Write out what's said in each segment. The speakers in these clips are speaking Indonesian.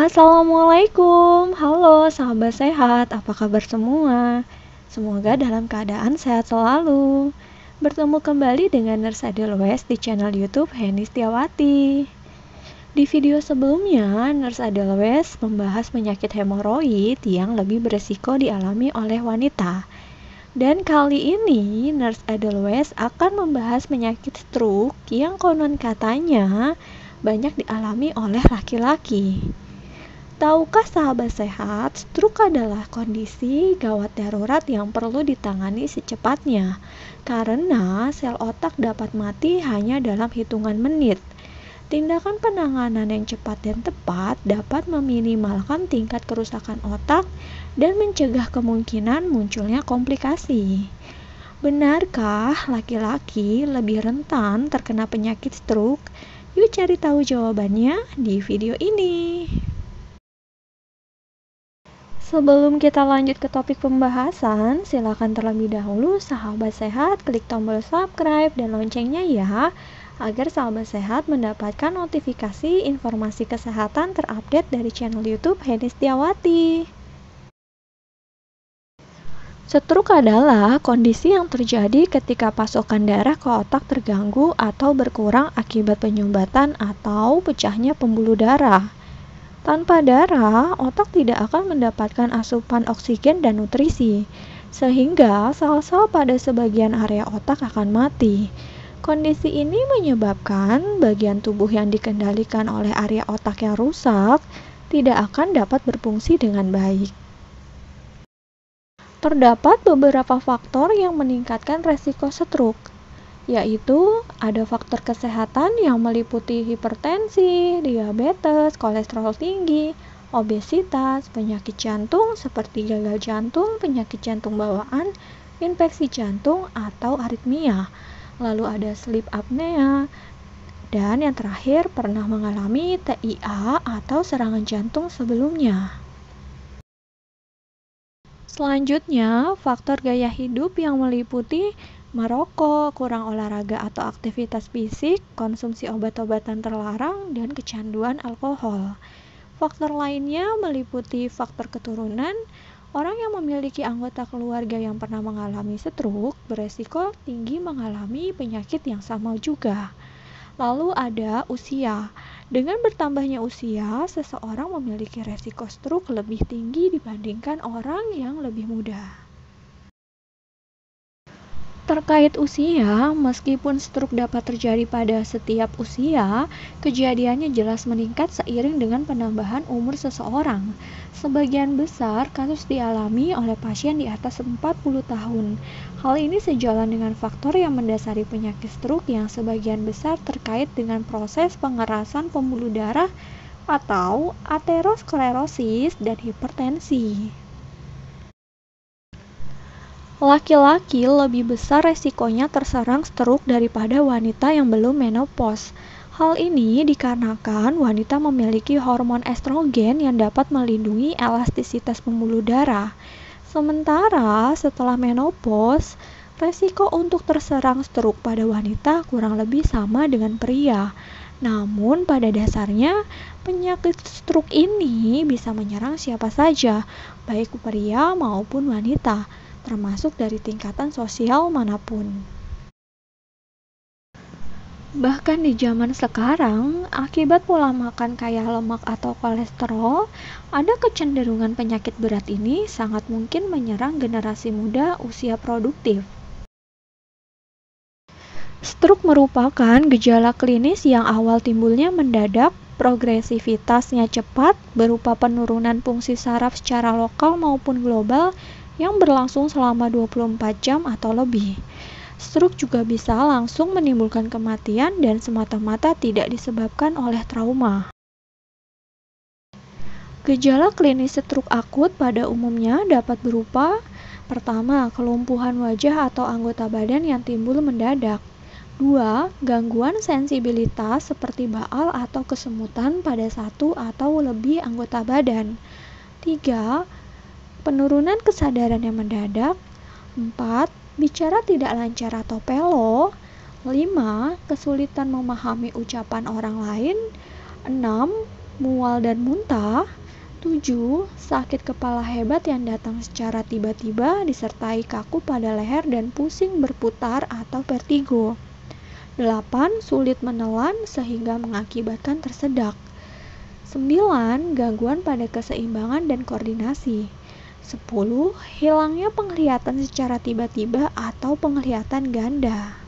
Assalamualaikum, halo sahabat sehat, apa kabar semua? Semoga dalam keadaan sehat selalu. Bertemu kembali dengan Nurse Edelweiss di channel YouTube Heni Setiawati. Di video sebelumnya, Nurse Edelweiss membahas penyakit hemoroid yang lebih beresiko dialami oleh wanita. Dan kali ini, Nurse Edelweiss akan membahas penyakit stroke yang konon katanya banyak dialami oleh laki-laki. Tahukah sahabat sehat, stroke adalah kondisi gawat darurat yang perlu ditangani secepatnya karena sel otak dapat mati hanya dalam hitungan menit. Tindakan penanganan yang cepat dan tepat dapat meminimalkan tingkat kerusakan otak dan mencegah kemungkinan munculnya komplikasi. Benarkah laki-laki lebih rentan terkena penyakit stroke? Yuk cari tahu jawabannya di video ini. Sebelum kita lanjut ke topik pembahasan, silakan terlebih dahulu sahabat sehat klik tombol subscribe dan loncengnya ya, agar sahabat sehat mendapatkan notifikasi informasi kesehatan terupdate dari channel YouTube Heni Setiawati. Stroke adalah kondisi yang terjadi ketika pasokan darah ke otak terganggu atau berkurang akibat penyumbatan atau pecahnya pembuluh darah. Tanpa darah, otak tidak akan mendapatkan asupan oksigen dan nutrisi, sehingga sel-sel pada sebagian area otak akan mati. Kondisi ini menyebabkan bagian tubuh yang dikendalikan oleh area otak yang rusak tidak akan dapat berfungsi dengan baik. Terdapat beberapa faktor yang meningkatkan resiko stroke, yaitu ada faktor kesehatan yang meliputi hipertensi, diabetes, kolesterol tinggi, obesitas, penyakit jantung seperti gagal jantung, penyakit jantung bawaan, infeksi jantung, atau aritmia. Lalu ada sleep apnea, dan yang terakhir pernah mengalami TIA atau serangan jantung sebelumnya. Selanjutnya, faktor gaya hidup yang meliputi merokok, kurang olahraga atau aktivitas fisik, konsumsi obat-obatan terlarang, dan kecanduan alkohol. Faktor lainnya meliputi faktor keturunan. Orang yang memiliki anggota keluarga yang pernah mengalami stroke beresiko tinggi mengalami penyakit yang sama juga. Lalu ada usia. Dengan bertambahnya usia, seseorang memiliki resiko stroke lebih tinggi dibandingkan orang yang lebih muda. Terkait usia, meskipun stroke dapat terjadi pada setiap usia, kejadiannya jelas meningkat seiring dengan penambahan umur seseorang. Sebagian besar kasus dialami oleh pasien di atas 40 tahun. Hal ini sejalan dengan faktor yang mendasari penyakit stroke yang sebagian besar terkait dengan proses pengerasan pembuluh darah atau aterosklerosis dan hipertensi. Laki-laki lebih besar resikonya terserang stroke daripada wanita yang belum menopause. Hal ini dikarenakan wanita memiliki hormon estrogen yang dapat melindungi elastisitas pembuluh darah. Sementara setelah menopause, resiko untuk terserang stroke pada wanita kurang lebih sama dengan pria. Namun pada dasarnya, penyakit stroke ini bisa menyerang siapa saja, baik pria maupun wanita, termasuk dari tingkatan sosial manapun. Bahkan di zaman sekarang, akibat pola makan kaya lemak atau kolesterol, ada kecenderungan penyakit berat ini sangat mungkin menyerang generasi muda usia produktif. Stroke merupakan gejala klinis yang awal timbulnya mendadak, progresivitasnya cepat, berupa penurunan fungsi saraf secara lokal maupun global yang berlangsung selama 24 jam atau lebih. Stroke juga bisa langsung menimbulkan kematian dan semata-mata tidak disebabkan oleh trauma. Gejala klinis stroke akut pada umumnya dapat berupa: pertama, kelumpuhan wajah atau anggota badan yang timbul mendadak. 2. Gangguan sensibilitas seperti baal atau kesemutan pada satu atau lebih anggota badan. 3. Penurunan kesadaran yang mendadak. 4. Bicara tidak lancar atau pelo. 5. Kesulitan memahami ucapan orang lain. 6. mual dan muntah. 7. Sakit kepala hebat yang datang secara tiba-tiba disertai kaku pada leher dan pusing berputar atau vertigo. 8. Sulit menelan sehingga mengakibatkan tersedak. 9. Gangguan pada keseimbangan dan koordinasi. 10. Hilangnya penglihatan secara tiba-tiba atau penglihatan ganda.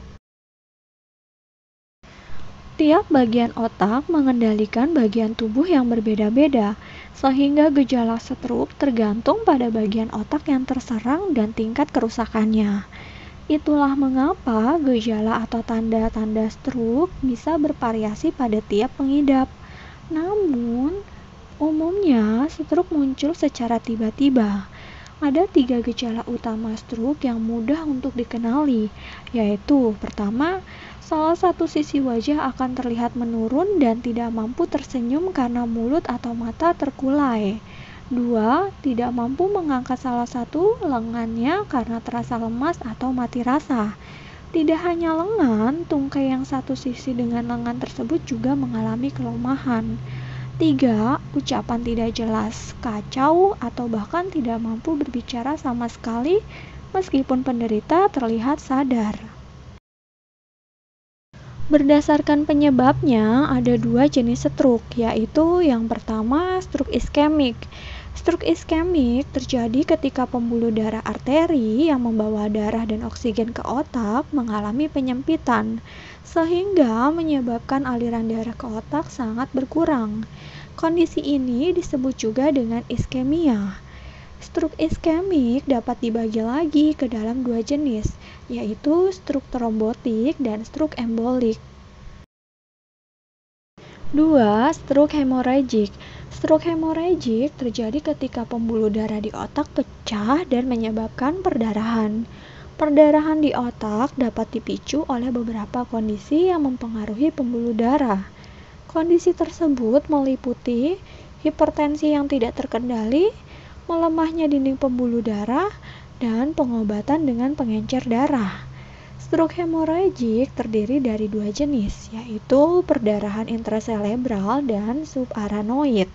Tiap bagian otak mengendalikan bagian tubuh yang berbeda-beda, sehingga gejala stroke tergantung pada bagian otak yang terserang dan tingkat kerusakannya. Itulah mengapa gejala atau tanda-tanda stroke bisa bervariasi pada tiap pengidap. Namun, umumnya stroke muncul secara tiba-tiba. Ada 3 gejala utama stroke yang mudah untuk dikenali, yaitu pertama, salah satu sisi wajah akan terlihat menurun dan tidak mampu tersenyum karena mulut atau mata terkulai. 2. Tidak mampu mengangkat salah satu lengannya karena terasa lemas atau mati rasa. Tidak hanya lengan, tungkai yang satu sisi dengan lengan tersebut juga mengalami kelemahan. 3. Ucapan tidak jelas, kacau, atau bahkan tidak mampu berbicara sama sekali meskipun penderita terlihat sadar. Berdasarkan penyebabnya, ada 2 jenis stroke, yaitu yang pertama stroke iskemik. Stroke iskemik terjadi ketika pembuluh darah arteri yang membawa darah dan oksigen ke otak mengalami penyempitan, sehingga menyebabkan aliran darah ke otak sangat berkurang. Kondisi ini disebut juga dengan iskemia. Stroke iskemik dapat dibagi lagi ke dalam 2 jenis, yaitu stroke trombotik dan stroke embolik. 2. Stroke hemorrhagic. Stroke hemorrhagic terjadi ketika pembuluh darah di otak pecah dan menyebabkan perdarahan. Perdarahan di otak dapat dipicu oleh beberapa kondisi yang mempengaruhi pembuluh darah. Kondisi tersebut meliputi hipertensi yang tidak terkendali, melemahnya dinding pembuluh darah, dan pengobatan dengan pengencer darah. Stroke hemorrhagic terdiri dari 2 jenis, yaitu perdarahan intracerebral dan subarachnoid.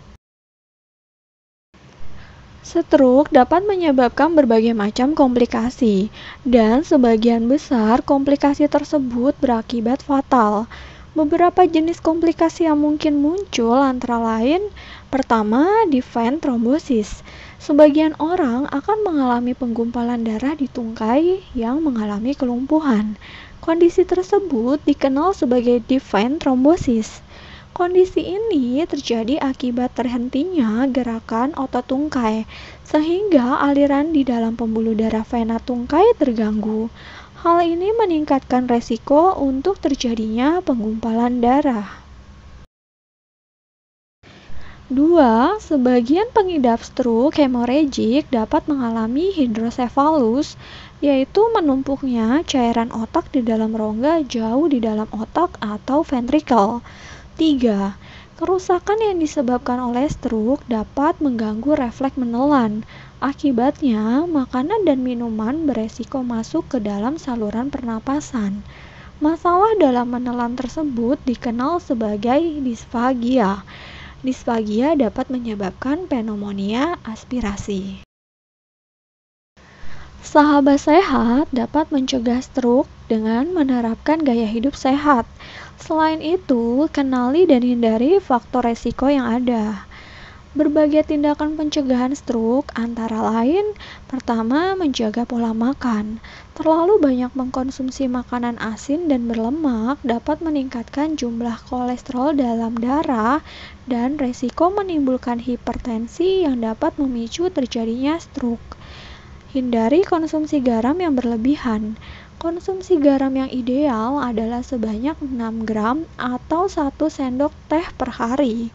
Stroke dapat menyebabkan berbagai macam komplikasi, dan sebagian besar komplikasi tersebut berakibat fatal. Beberapa jenis komplikasi yang mungkin muncul antara lain, pertama, deep vein thrombosis. Sebagian orang akan mengalami penggumpalan darah di tungkai yang mengalami kelumpuhan. Kondisi tersebut dikenal sebagai deep vein thrombosis. Kondisi ini terjadi akibat terhentinya gerakan otot tungkai, sehingga aliran di dalam pembuluh darah vena tungkai terganggu. Hal ini meningkatkan resiko untuk terjadinya penggumpalan darah. 2. Sebagian pengidap stroke hemorrhagic dapat mengalami hidrosefalus, yaitu menumpuknya cairan otak di dalam rongga jauh di dalam otak atau ventricle. 3. Kerusakan yang disebabkan oleh stroke dapat mengganggu refleks menelan. Akibatnya, makanan dan minuman beresiko masuk ke dalam saluran pernapasan. Masalah dalam menelan tersebut dikenal sebagai disfagia. Disfagia dapat menyebabkan pneumonia aspirasi. Sahabat sehat dapat mencegah stroke dengan menerapkan gaya hidup sehat. Selain itu, kenali dan hindari faktor resiko yang ada. Berbagai tindakan pencegahan stroke antara lain, pertama, menjaga pola makan. Terlalu banyak mengkonsumsi makanan asin dan berlemak dapat meningkatkan jumlah kolesterol dalam darah dan resiko menimbulkan hipertensi yang dapat memicu terjadinya stroke. Hindari konsumsi garam yang berlebihan. Konsumsi garam yang ideal adalah sebanyak 6 gram atau 1 sendok teh per hari.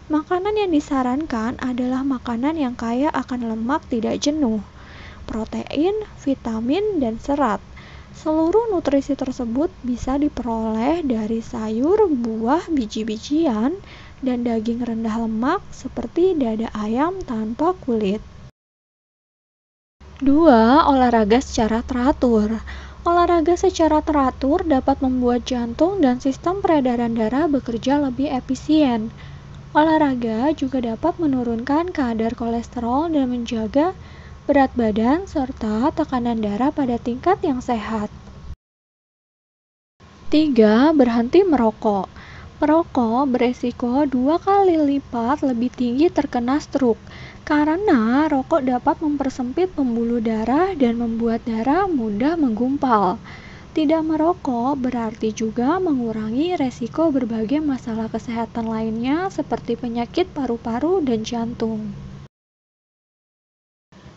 Makanan yang disarankan adalah makanan yang kaya akan lemak tidak jenuh, protein, vitamin, dan serat. Seluruh nutrisi tersebut bisa diperoleh dari sayur, buah, biji-bijian, dan daging rendah lemak seperti dada ayam tanpa kulit. 2. Olahraga secara teratur. Olahraga secara teratur dapat membuat jantung dan sistem peredaran darah bekerja lebih efisien. Olahraga juga dapat menurunkan kadar kolesterol dan menjaga berat badan serta tekanan darah pada tingkat yang sehat. 3. Berhenti merokok. Merokok beresiko 2 kali lipat lebih tinggi terkena stroke karena rokok dapat mempersempit pembuluh darah dan membuat darah mudah menggumpal. Tidak merokok berarti juga mengurangi resiko berbagai masalah kesehatan lainnya seperti penyakit paru-paru dan jantung.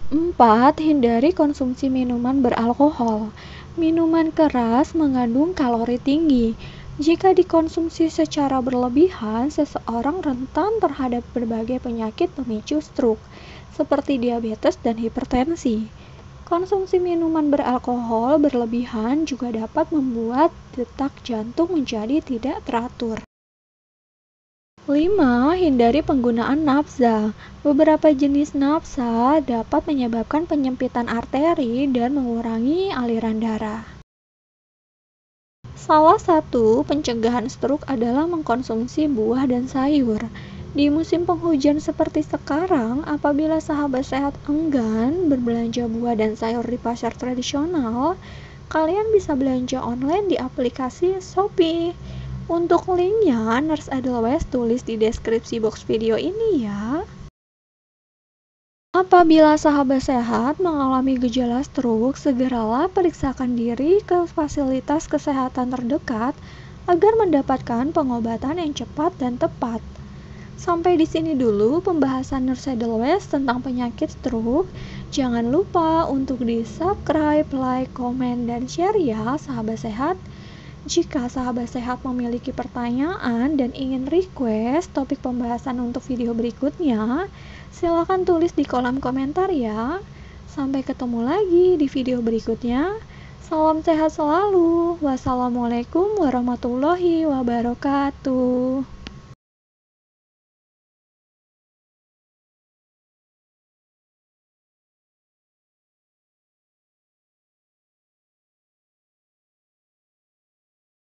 4. Hindari konsumsi minuman beralkohol. Minuman keras mengandung kalori tinggi. Jika dikonsumsi secara berlebihan, seseorang rentan terhadap berbagai penyakit pemicu stroke, seperti diabetes dan hipertensi. Konsumsi minuman beralkohol berlebihan juga dapat membuat detak jantung menjadi tidak teratur. 5. Hindari penggunaan nafza. Beberapa jenis nafza dapat menyebabkan penyempitan arteri dan mengurangi aliran darah. Salah satu pencegahan stroke adalah mengkonsumsi buah dan sayur. Di musim penghujan seperti sekarang, apabila sahabat sehat enggan berbelanja buah dan sayur di pasar tradisional, kalian bisa belanja online di aplikasi Shopee. Untuk linknya, Nurse Edelweiss tulis di deskripsi box video ini ya. Apabila sahabat sehat mengalami gejala stroke, segeralah periksakan diri ke fasilitas kesehatan terdekat agar mendapatkan pengobatan yang cepat dan tepat. Sampai di sini dulu pembahasan Nurse Edelweiss tentang penyakit stroke. Jangan lupa untuk di-subscribe, like, komen, dan share ya sahabat sehat. Jika sahabat sehat memiliki pertanyaan dan ingin request topik pembahasan untuk video berikutnya, silakan tulis di kolom komentar ya. Sampai ketemu lagi di video berikutnya. Salam sehat selalu. Wassalamualaikum warahmatullahi wabarakatuh.